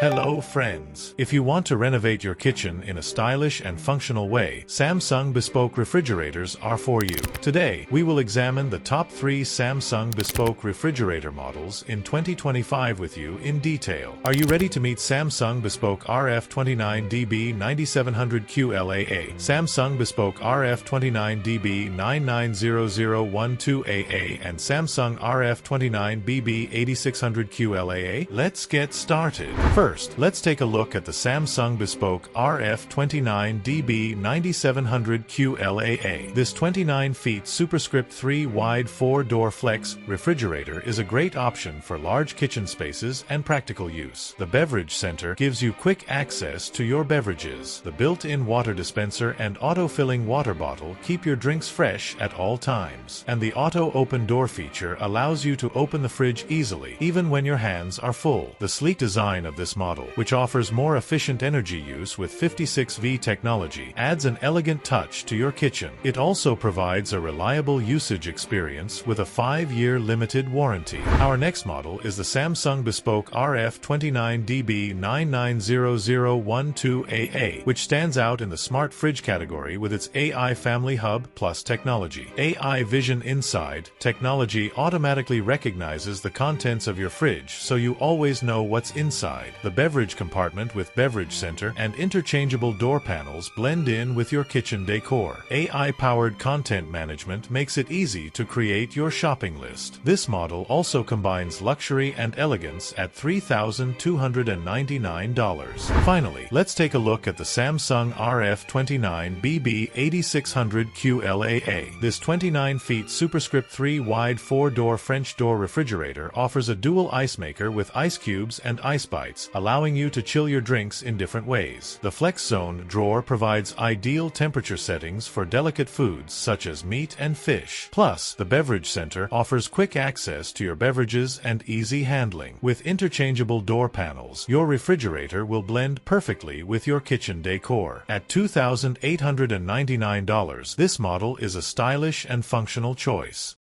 Hello friends! If you want to renovate your kitchen in a stylish and functional way, Samsung Bespoke refrigerators are for you. Today, we will examine the top 3 Samsung Bespoke refrigerator models in 2025 with you in detail. Are you ready to meet Samsung Bespoke RF29DB 9700QLAA, Samsung Bespoke RF29DB 990012AA, and Samsung RF29BB 8600QLAA? Let's get started. First, let's take a look at the Samsung Bespoke RF29DB 9700QLAA. This 29 feet superscript 3 wide 4-door flex refrigerator is a great option for large kitchen spaces and practical use. The Beverage Center gives you quick access to your beverages. The built-in water dispenser and auto-filling water bottle keep your drinks fresh at all times. And the auto-open door feature allows you to open the fridge easily, even when your hands are full. The sleek design of this model, which offers more efficient energy use with 56V technology, adds an elegant touch to your kitchen. It also provides a reliable usage experience with a 5-year limited warranty. Our next model is the Samsung Bespoke RF29DB 990012AA, which stands out in the smart fridge category with its AI Family Hub Plus technology. AI Vision Inside technology automatically recognizes the contents of your fridge, so you always know what's inside. The beverage compartment with Beverage Center and interchangeable door panels blend in with your kitchen decor. AI-powered content management makes it easy to create your shopping list. This model also combines luxury and elegance at $3,299. Finally, let's take a look at the Samsung RF29BB 8600QLAA. This 29 feet superscript 3 wide 4-door French door refrigerator offers a dual ice maker with ice cubes and ice bites, allowing you to chill your drinks in different ways. The Flex Zone drawer provides ideal temperature settings for delicate foods such as meat and fish. Plus, the Beverage Center offers quick access to your beverages and easy handling. With interchangeable door panels, your refrigerator will blend perfectly with your kitchen decor. At $2,899, this model is a stylish and functional choice.